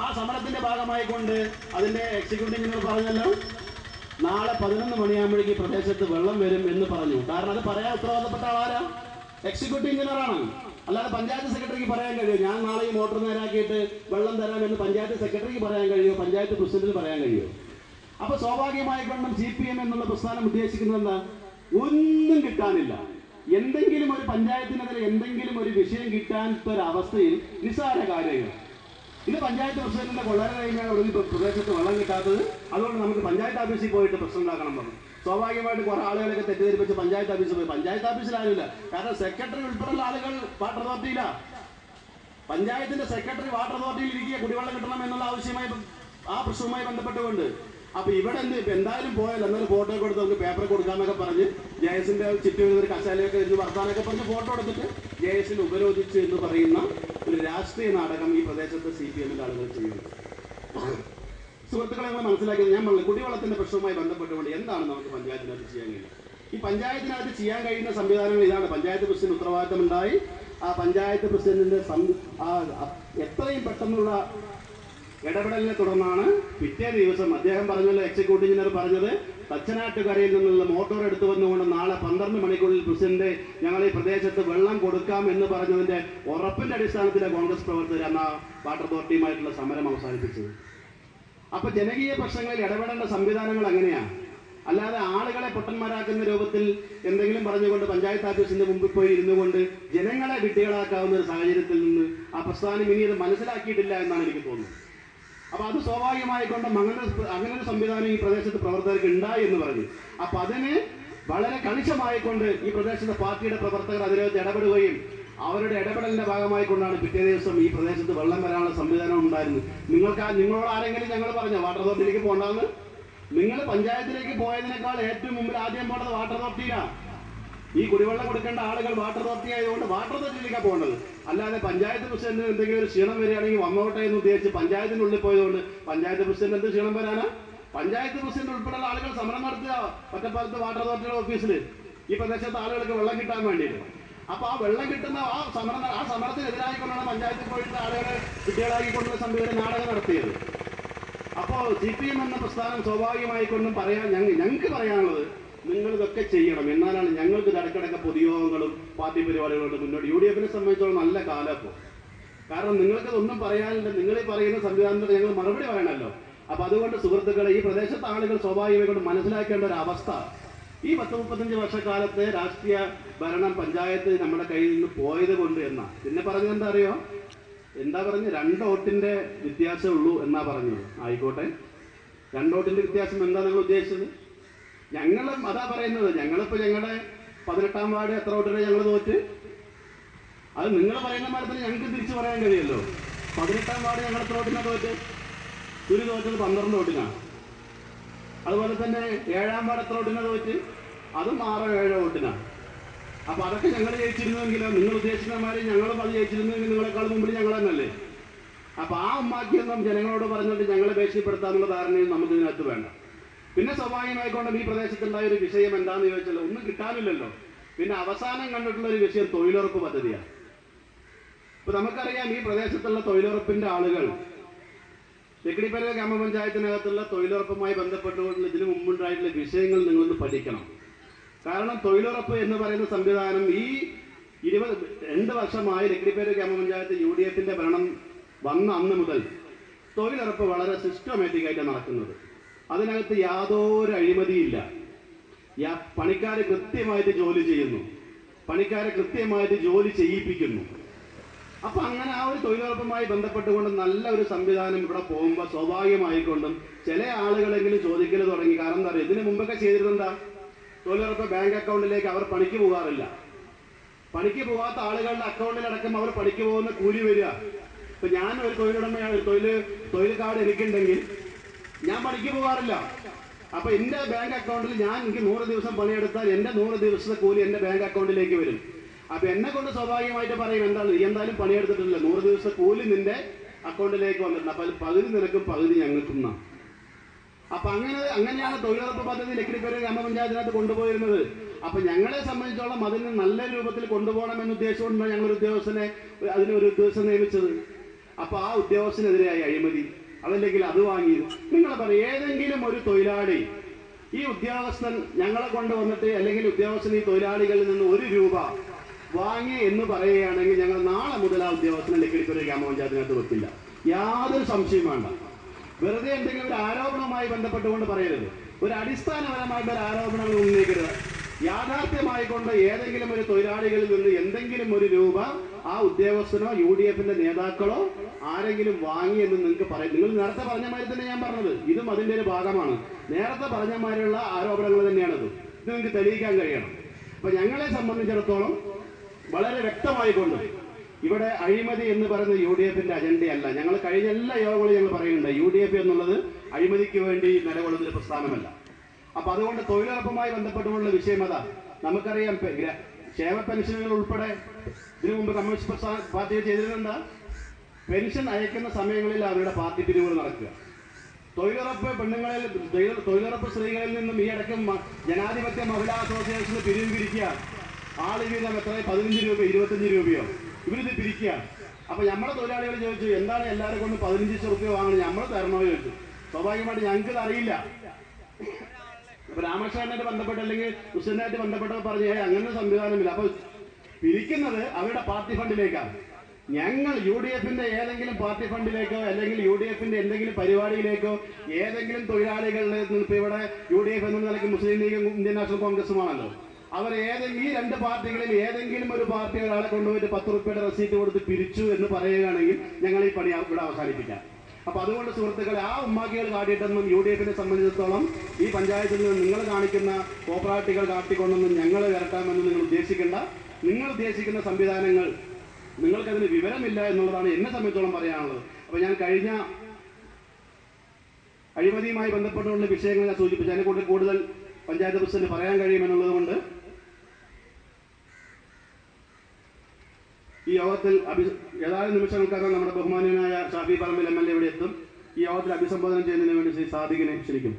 ആ സമരത്തിന്റെ ഭാഗമായിക്കൊണ്ട് അതിന്റെ എക്സിക്യൂട്ടീവ് എഞ്ചിനീയർ പറഞ്ഞല്ലോ, നാളെ 11 മണിയാകുമ്പോഴേക്ക് പ്രദേശത്ത് വെള്ളം വരും എന്ന് പറഞ്ഞു. കാരണം അത് പറയാൻ ഉത്തരവാദപ്പെട്ട ആളാരാ? എക്സിക്യൂട്ടീവ് എഞ്ചിനീയറാണ്. അല്ലാതെ പഞ്ചായത്ത് സെക്രട്ടറിക്ക് പറയാൻ കഴിയുമോ ഞാൻ നാളെ ഈ മോട്ടോർ നേരാക്കിയിട്ട് വെള്ളം തരാമെന്ന് പഞ്ചായത്ത് സെക്രട്ടറിക്ക് പറയാൻ കഴിയുമോ? പഞ്ചായത്ത് പ്രസിഡന്റിന് പറയാൻ കഴിയുമോ? അപ്പൊ സ്വാഭാവികമായിക്കൊണ്ടും CPM എന്നുള്ള പ്രസ്ഥാനം ഉദ്ദേശിക്കുന്നത് എന്താ? ഒന്നും കിട്ടാനില്ല. എന്തെങ്കിലും ഒരു പഞ്ചായത്തിനെതിരെ എന്തെങ്കിലും ഒരു വിഷയം കിട്ടാത്തൊരവസ്ഥയിൽ നിസ്സാര കാര്യങ്ങൾ. ഇത് പഞ്ചായത്ത് പ്രസിഡന്റിന്റെ കൊള്ളര കഴിഞ്ഞാൽ ഒരു പ്രദേശത്ത് വെള്ളം കിട്ടാത്തത്. അതുകൊണ്ട് നമുക്ക് പഞ്ചായത്ത് ഓഫീസിൽ പോയിട്ട് പ്രശ്നം ഉണ്ടാക്കണം പറഞ്ഞു. സ്വാഭാവികമായിട്ട് കുറെ ആളുകളൊക്കെ തെറ്റിദ്ധരിപ്പിച്ച് പഞ്ചായത്ത് ഓഫീസിൽ പോയി. പഞ്ചായത്ത് ഓഫീസിൽ ആരുമില്ല. കാരണം സെക്രട്ടറി ഉൾപ്പെടെയുള്ള ആളുകൾ വാട്ടർ അതോറിറ്റിയില്ല. പഞ്ചായത്തിന്റെ സെക്രട്ടറി വാട്ടർ അതോറിറ്റിയിൽ ഇരിക്കുക കുടിവെള്ളം കിട്ടണം എന്നുള്ള ആവശ്യമായി ആ പ്രശ്നവുമായി ബന്ധപ്പെട്ടുകൊണ്ട്. അപ്പൊ ഇവിടെ എന്തായാലും പോയാലോ എന്നാലും ഫോട്ടോ കൊടുത്ത് നമുക്ക് പേപ്പർ കൊടുക്കാന്നൊക്കെ പറഞ്ഞ് ജയസിന്റെ ചുറ്റും ഒരു കശാലയൊക്കെ ഇരുന്ന് വർത്താനൊക്കെ പറഞ്ഞ് ഫോട്ടോ എടുത്തിട്ട് ജയസിന് ഉപരോധിച്ച് എന്ന് പറയുന്ന ഒരു രാഷ്ട്രീയ നാടകം ഈ പ്രദേശത്ത് CPMന്റെ ആളുകൾ ചെയ്യുന്നു. സുഹൃത്തുക്കളെ നമ്മൾ മനസ്സിലാക്കിയത് ഞാൻ പറഞ്ഞു, കുടിവെള്ളത്തിന്റെ പ്രശ്നവുമായി ബന്ധപ്പെട്ടുകൊണ്ട് എന്താണ് നമുക്ക് പഞ്ചായത്തിനകത്ത് ചെയ്യാൻ കഴിയുക? ഈ പഞ്ചായത്തിനകത്ത് ചെയ്യാൻ കഴിയുന്ന സംവിധാനങ്ങൾ ഇതാണ്. പഞ്ചായത്ത് പ്രസിഡന്റ് ഉത്തരവാദിത്തമുണ്ടായി ആ പഞ്ചായത്ത് പ്രസിഡന്റിന്റെ എത്രയും പെട്ടെന്നുള്ള ഇടപെടലിനെ തുടർന്നാണ് പിറ്റേ ദിവസം അദ്ദേഹം പറഞ്ഞല്ലോ, എക്സിക്യൂട്ടീവ് എഞ്ചിനീയർ പറഞ്ഞത്, തച്ചനാട്ടുകരയിൽ നിന്നുള്ള മോട്ടോർ എടുത്തു വന്നുകൊണ്ട് നാളെ 12 മണിക്കൂറിൽ പ്രസിഡന്റ് ഞങ്ങൾ ഈ പ്രദേശത്ത് വെള്ളം കൊടുക്കാം എന്ന് പറഞ്ഞതിന്റെ ഉറപ്പിന്റെ അടിസ്ഥാനത്തിലെ കോൺഗ്രസ് പ്രവർത്തകർ അന്ന് വാട്ടർ അതോറിറ്റിയുമായിട്ടുള്ള സമരം അവസാനിപ്പിച്ചത്. അപ്പൊ ജനകീയ പ്രശ്നങ്ങളിൽ ഇടപെടേണ്ട സംവിധാനങ്ങൾ അങ്ങനെയാണ്. അല്ലാതെ ആളുകളെ പൊട്ടന്മാരാക്കുന്ന രൂപത്തിൽ എന്തെങ്കിലും പറഞ്ഞുകൊണ്ട് പഞ്ചായത്ത് ഓഫീസിന്റെ മുമ്പിൽ പോയി ഇരുന്നുകൊണ്ട് ജനങ്ങളെ വിഡ്ഢികളാക്കാവുന്ന ഒരു സാഹചര്യത്തിൽ നിന്ന് ആ പ്രസ്ഥാനം ഇനി ഇത് മനസ്സിലാക്കിയിട്ടില്ല എന്നാണ് എനിക്ക് തോന്നുന്നത്. അപ്പൊ അത് സ്വാഭാവികമായിക്കൊണ്ട് അങ്ങനെ ഒരു സംവിധാനം ഈ പ്രദേശത്ത് പ്രവർത്തകർക്ക് ഉണ്ടായി എന്ന് പറഞ്ഞു. അപ്പൊ അതിന് വളരെ കണിശമായിക്കൊണ്ട് ഈ പ്രദേശത്തെ പാർട്ടിയുടെ പ്രവർത്തകർ അതിനകത്ത് ഇടപെടുകയും അവരുടെ ഇടപെടലിന്റെ ഭാഗമായിക്കൊണ്ടാണ് പിറ്റേ ദിവസം ഈ പ്രദേശത്ത് വെള്ളം വരാനുള്ള സംവിധാനം ഉണ്ടായിരുന്നത്. നിങ്ങളോട് ആരെങ്കിലും ഞങ്ങൾ പറഞ്ഞോ വാട്ടർ അതോറിറ്റിയിലേക്ക് പോകണ്ടെന്ന്? നിങ്ങൾ പഞ്ചായത്തിലേക്ക് പോയതിനേക്കാൾ ഏറ്റവും മുമ്പിൽ ആദ്യം പോകേണ്ടത് വാട്ടർ അതോറിറ്റിയിലാണ്. ഈ കുടിവെള്ളം കൊടുക്കേണ്ട ആളുകൾ വാട്ടർ അതോറിറ്റി ആയതുകൊണ്ട് വാട്ടർ അതോറിറ്റിയിലേക്കാണ് പോകേണ്ടത്. അല്ലാതെ പഞ്ചായത്ത് പ്രസിഡന്റിന് എന്തെങ്കിലും ഒരു ക്ഷീണം വരികയാണെങ്കിൽ വന്നോട്ടെ എന്ന് ഉദ്ദേശിച്ച് പഞ്ചായത്തിനുള്ളിൽ പോയതുകൊണ്ട് പഞ്ചായത്ത് പ്രസിഡന്റ് എന്ത് ക്ഷീണം വരാനാ? പഞ്ചായത്ത് പ്രസിഡന്റ് ഉൾപ്പെടെയുള്ള ആളുകൾ സമരം നടത്തുക ഒറ്റപ്പാലത്ത് വാട്ടർ അതോറിറ്റിയുടെ ഓഫീസിൽ ഈ പ്രദേശത്തെ ആളുകൾക്ക് വെള്ളം കിട്ടാൻ വേണ്ടിയിട്ട്. അപ്പൊ ആ വെള്ളം കിട്ടുന്ന ആ സമരത്തിനെതിരായിക്കൊണ്ടാണ് പഞ്ചായത്തിൽ പോയിട്ട് ആളുകളെ കുട്ടികളാക്കിക്കൊണ്ടുള്ള സംവിധാനം നാടകം നടത്തിയത്. അപ്പോൾ CPM എന്ന പ്രസ്ഥാനം സ്വാഭാവികമായിക്കൊണ്ടും ഞങ്ങൾക്ക് പറയാനുള്ളത്, നിങ്ങൾ ഇതൊക്കെ ചെയ്യണം. എന്നാലാണ് ഞങ്ങൾക്ക് ഇടയ്ക്കിടയ്ക്ക് പൊതുയോഗങ്ങളും പാർട്ടി പരിപാടികളോട് മുന്നോട്ട്. UDF-നെ സംബന്ധിച്ചോളം നല്ല കാലം ഇപ്പോൾ. കാരണം നിങ്ങൾക്ക് ഒന്നും പറയാനില്ല. നിങ്ങൾ ഈ പറയുന്ന സംവിധാനത്തിന് ഞങ്ങൾ മറുപടി പറയണമല്ലോ. അപ്പൊ അതുകൊണ്ട് സുഹൃത്തുക്കളെ, ഈ പ്രദേശത്തെ ആളുകൾ സ്വാഭാവികമായി കൊണ്ട് മനസ്സിലാക്കേണ്ട ഒരു അവസ്ഥ, ഈ 10-35 വർഷക്കാലത്തെ രാഷ്ട്രീയ ഭരണം പഞ്ചായത്ത് നമ്മുടെ കയ്യിൽ നിന്ന് പോയത് കൊണ്ട് എന്നാ. പിന്നെ പറഞ്ഞത് എന്താ അറിയോ? എന്താ പറഞ്ഞ് 2 വോട്ടിന്റെ വ്യത്യാസമേ ഉള്ളൂ എന്നാ പറഞ്ഞത്. ആയിക്കോട്ടെ, 2 വോട്ടിന്റെ വ്യത്യാസം എന്താ നിങ്ങൾ ഉദ്ദേശിച്ചത്? ഞങ്ങളും അതാ പറയുന്നത്. ഞങ്ങളിപ്പോ ഞങ്ങളുടെ 18-ാം വാർഡ് എത്ര വോട്ടിന് ഞങ്ങൾ തോറ്റ്? അത് നിങ്ങൾ പറയുന്ന മാറ്റത്തിന് ഞങ്ങൾക്ക് തിരിച്ചു പറയാൻ കഴിയുമല്ലോ. 18-ാം വാർഡ് ഞങ്ങൾ എത്ര വോട്ടിനാ തോറ്റ്? തുരി തോറ്റത് 12 വോട്ടിനാണ്. അതുപോലെ തന്നെ 7-ാം വാർഡ് എത്ര വോട്ടിനാ തോറ്റ്? അതും 6-7 വോട്ടിനാണ്. അപ്പൊ അതൊക്കെ ഞങ്ങൾ ജയിച്ചിരുന്നുവെങ്കിലോ, നിങ്ങൾ ഉദ്ദേശിക്കുന്ന മാതിരി ഞങ്ങളും അത് ജയിച്ചിരുന്നെങ്കിൽ നിങ്ങളെക്കാൾ മുമ്പിൽ ഞങ്ങൾ തന്നെയല്ലേ. അപ്പൊ ആ ഉമ്മാക്കിയൊന്നും ജനങ്ങളോട് പറഞ്ഞിട്ട് ഞങ്ങളെ ഭീഷണിപ്പെടുത്താനുള്ള ധാരണയും നമുക്ക് ഇതിനകത്ത് വേണ്ട. പിന്നെ സ്വാഭാവികമായിക്കൊണ്ടും ഈ പ്രദേശത്തുണ്ടായ ഒരു വിഷയം എന്താണെന്ന് ചോദിച്ചാൽ ഒന്നും കിട്ടാനില്ലല്ലോ. പിന്നെ അവസാനം കണ്ടിട്ടുള്ള ഒരു വിഷയം തൊഴിലുറപ്പ് പദ്ധതിയാണ്. ഇപ്പൊ നമുക്കറിയാം, ഈ പ്രദേശത്തുള്ള തൊഴിലുറപ്പിന്റെ ആളുകൾ ലക്കിടിപ്പര ഗ്രാമപഞ്ചായത്തിനകത്തുള്ള തൊഴിലുറപ്പുമായി ബന്ധപ്പെട്ടുകൊണ്ടുള്ള ഇതിനു മുമ്പുണ്ടായിട്ടുള്ള വിഷയങ്ങൾ നിങ്ങളൊന്ന് പഠിക്കണം. കാരണം തൊഴിലുറപ്പ് എന്ന് പറയുന്ന സംവിധാനം ഈ 22 വർഷമായി ലക്കിടിപ്പേര് ഗ്രാമപഞ്ചായത്ത് UDF-ന്റെ ഭരണം വന്ന അന്ന് മുതൽ തൊഴിലുറപ്പ് വളരെ സിസ്റ്റമാറ്റിക് ആയിട്ട് നടക്കുന്നത്. അതിനകത്ത് യാതൊരു അഴിമതിയില്ല. പണിക്കാരെ കൃത്യമായിട്ട് ജോലി ചെയ്യുന്നു, പണിക്കാരെ കൃത്യമായിട്ട് ജോലി ചെയ്യിപ്പിക്കുന്നു. അപ്പൊ അങ്ങനെ ആ ഒരു തൊഴിലുറപ്പുമായി ബന്ധപ്പെട്ടുകൊണ്ട് നല്ല ഒരു സംവിധാനം ഇവിടെ പോകുമ്പോൾ സ്വാഭാവികമായിക്കൊണ്ടും ചില ആളുകളെങ്കിലും ചോദിക്കൽ തുടങ്ങി. കാരണം എന്താ പറയുക, ഇതിന് മുമ്പൊക്കെ ചെയ്തിരുന്നെന്താ? തൊഴിലുറപ്പ് ബാങ്ക് അക്കൗണ്ടിലേക്ക് അവർ പണിക്ക് പോകാറില്ല. പണിക്ക് പോകാത്ത ആളുകളുടെ അക്കൗണ്ടിലടക്കം അവർ പണിക്ക് പോകുന്ന കൂലി വരിക. ഇപ്പൊ ഞാൻ ഒരു തൊഴിലുടമയാണ്, തൊഴിൽ കാർഡ് എനിക്കുണ്ടെങ്കിൽ ഞാൻ പണിക്ക് പോകാറില്ല. അപ്പൊ എന്റെ ബാങ്ക് അക്കൗണ്ടിൽ എനിക്ക് 100 ദിവസം പണിയെടുത്താൽ എന്റെ 100 ദിവസത്തെ കൂലി എന്റെ ബാങ്ക് അക്കൗണ്ടിലേക്ക് വരും. അപ്പൊ എന്നെ കൊണ്ട് സ്വാഭാവികമായിട്ട് പറയും, എന്താണ് നീ എന്തായാലും പണിയെടുത്തിട്ടില്ല, 100 ദിവസത്തെ കൂലി നിന്റെ അക്കൗണ്ടിലേക്ക് വന്നിട്ടുണ്ട്, അപ്പൊ പകുതി നിനക്കും പകുതി ഞങ്ങൾക്കും. അപ്പൊ അങ്ങനെയാണ് തൊഴിലുറപ്പ് പദ്ധതി ലക്കിടിപ്പേര് ഗ്രാമപഞ്ചായത്തിനകത്ത് കൊണ്ടുപോയിരുന്നത്. അപ്പൊ ഞങ്ങളെ സംബന്ധിച്ചോളം അതിന് നല്ല രൂപത്തിൽ കൊണ്ടുപോകണം എന്ന ഉദ്ദേശമുണ്ടാണ് ഞങ്ങളൊരു ഉദ്യോഗസ്ഥനെ അതിനൊരു ഉദ്യോഗസ്ഥനെ നിയമിച്ചത്. അപ്പൊ ആ ഉദ്യോഗസ്ഥനെതിരെയായി അഴിമതി, അതല്ലെങ്കിൽ അത് വാങ്ങി. നിങ്ങൾ പറയും, ഏതെങ്കിലും ഒരു തൊഴിലാളി ഈ ഉദ്യോഗസ്ഥൻ ഞങ്ങളെ കൊണ്ടുവന്നിട്ട് അല്ലെങ്കിൽ ഉദ്യോഗസ്ഥൻ ഈ തൊഴിലാളികളിൽ നിന്ന് 1 രൂപ വാങ്ങി എന്ന് പറയുകയാണെങ്കിൽ ഞങ്ങൾ നാളെ മുതൽ ആ ഉദ്യോഗസ്ഥനെ ലക്കിടിക്കൊരു ഗ്രാമപഞ്ചായത്തിനകത്ത് വെക്കില്ല. യാതൊരു സംശയം വേണ്ട. വെറുതെ എന്തെങ്കിലും ഒരു ആരോപണവുമായി ബന്ധപ്പെട്ടുകൊണ്ട് പറയരുത്. ഒരു അടിസ്ഥാനപരമായിട്ട് ഒരു ആരോപണങ്ങൾ ഉന്നയിക്കരുത്. യാഥാർത്ഥ്യമായിക്കൊണ്ട് ഏതെങ്കിലും ഒരു തൊഴിലാളികളിൽ നിന്ന് എന്തെങ്കിലും 1 രൂപ ആ ഉദ്യോഗസ്ഥനോ UDFന്റെ നേതാക്കളോ ആരെങ്കിലും വാങ്ങി എന്ന് നിങ്ങൾക്ക് പറയും. നിങ്ങൾ നേരത്തെ പറഞ്ഞ മാതിരി തന്നെ ഞാൻ പറഞ്ഞത്, ഇതും അതിൻ്റെ ഒരു ഭാഗമാണ്. നേരത്തെ പറഞ്ഞ മാതിരിയുള്ള ആരോപണങ്ങൾ തന്നെയാണത്. ഇത് നിങ്ങൾക്ക് തെളിയിക്കാൻ കഴിയണം. അപ്പൊ ഞങ്ങളെ സംബന്ധിച്ചിടത്തോളം വളരെ വ്യക്തമായിക്കൊണ്ട് ഇവിടെ അഴിമതി എന്ന് പറയുന്നത് UDFന്റെ അജണ്ടയല്ല. ഞങ്ങൾ കഴിഞ്ഞ എല്ലാ യോഗങ്ങളും ഞങ്ങൾ പറയുന്നുണ്ട്, UDF എന്നുള്ളത് അഴിമതിക്ക് വേണ്ടി നിലകൊള്ളുന്ന ഒരു പ്രസ്ഥാനമല്ല. അപ്പൊ അതുകൊണ്ട് തൊഴിലുറപ്പുമായി ബന്ധപ്പെട്ടുള്ള വിഷയം അതാ. നമുക്കറിയാം, ക്ഷേമ പെൻഷനുകൾ ഉൾപ്പെടെ ഇതിനു മുമ്പ് കമ്മ്യൂണിസ്റ്റ് പാർട്ടികൾ ചെയ്തിരുന്നുണ്ട്. പെൻഷൻ അയക്കുന്ന സമയങ്ങളിൽ അവരുടെ പാർട്ടി പിരിവുകൾ നടക്കുക. തൊഴിലുറപ്പ് പെണ്ണുങ്ങളിൽ, തൊഴിലുറപ്പ് സ്ത്രീകളിൽ നിന്നും ഈ അടക്കം ജനാധിപത്യ മഹിളാ അസോസിയേഷന് പിരിവ് പിരിക്കുക. ആള് വീതം എത്ര? 15 രൂപ 25 രൂപയോ ഇവരിത് പിരിക്കുക. അപ്പൊ നമ്മളെ തൊഴിലാളികൾ ചോദിച്ചു, എന്താണ് എല്ലാവരും കൊണ്ട് 15 രൂപ വാങ്ങണം, നമ്മൾ തരണോ ചോദിച്ചു. സ്വാഭാവികമായിട്ട് ഞങ്ങൾക്ക് അറിയില്ല. അപ്പൊ രാമകൃഷ്ണനായിട്ട് ബന്ധപ്പെട്ട് അല്ലെങ്കിൽ ഹുസൈനായിട്ട് ബന്ധപ്പെട്ടവർ പറഞ്ഞു, അങ്ങനെ സംവിധാനമില്ല. അപ്പൊ പിരിക്കുന്നത് അവരുടെ പാർട്ടി ഫണ്ടിലേക്കാണ്. ഞങ്ങൾ UDFന്റെ ഏതെങ്കിലും പാർട്ടി ഫണ്ടിലേക്കോ അല്ലെങ്കിൽ UDFന്റെ എന്തെങ്കിലും പരിപാടിയിലേക്കോ ഏതെങ്കിലും തൊഴിലാളികളുടെ ഇപ്പൊ ഇവിടെ UDF എന്ന നിലയ്ക്ക് മുസ്ലിം ലീഗും ഇന്ത്യൻ നാഷണൽ കോൺഗ്രസുമാണല്ലോ, അവർ ഈ 2 പാർട്ടികളിൽ ഏതെങ്കിലും ഒരു പാർട്ടി ഒരാളെ കൊണ്ടുപോയിട്ട് 10 രൂപയുടെ റെസീറ്റ് കൊടുത്ത് പിരിച്ചു എന്ന് പറയുകയാണെങ്കിൽ ഞങ്ങൾ ഈ പണി ഇവിടെ അവസാനിപ്പിക്കാം. അപ്പൊ അതുകൊണ്ട് സുഹൃത്തുക്കളെ, ആ ഉമ്മാക്കികൾ കാട്ടിയിട്ടൊന്നും UDFനെ സംബന്ധിച്ചിടത്തോളം ഈ പഞ്ചായത്തിൽ നിന്ന് നിങ്ങൾ കാണിക്കുന്ന കോപ്പറേറ്റുകൾ കാട്ടിക്കൊണ്ടൊന്നും ഞങ്ങൾ വരട്ടാമെന്ന് നിങ്ങൾ ഉദ്ദേശിക്കേണ്ട. നിങ്ങൾ ഉദ്ദേശിക്കുന്ന സംവിധാനങ്ങൾ നിങ്ങൾക്കതിന് വിവരമില്ല എന്നുള്ളതാണ് എന്നെ സംബന്ധിച്ചോളം പറയാനുള്ളത്. അപ്പൊ ഞാൻ കഴിഞ്ഞ അഴിമതിയുമായി ബന്ധപ്പെട്ടുള്ള വിഷയങ്ങൾ ഞാൻ സൂചിപ്പിച്ചു. അതിനെക്കൊണ്ട് കൂടുതൽ പഞ്ചായത്ത് പ്രസിഡന്റ് പറയാൻ കഴിയുമെന്നുള്ളത് കൊണ്ട് ഈ യോഗത്തിൽ ഏതാനും നിമിഷങ്ങൾക്കകം നമ്മുടെ ബഹുമാന്യനായ ഷാഫി പറമ്പിൽ MLA ഇവിടെ എത്തും. ഈ യോഗത്തിൽ അഭിസംബോധന ചെയ്യുന്നതിന് വേണ്ടി ശ്രീ സാദിഖിനെ ക്ഷണിക്കും.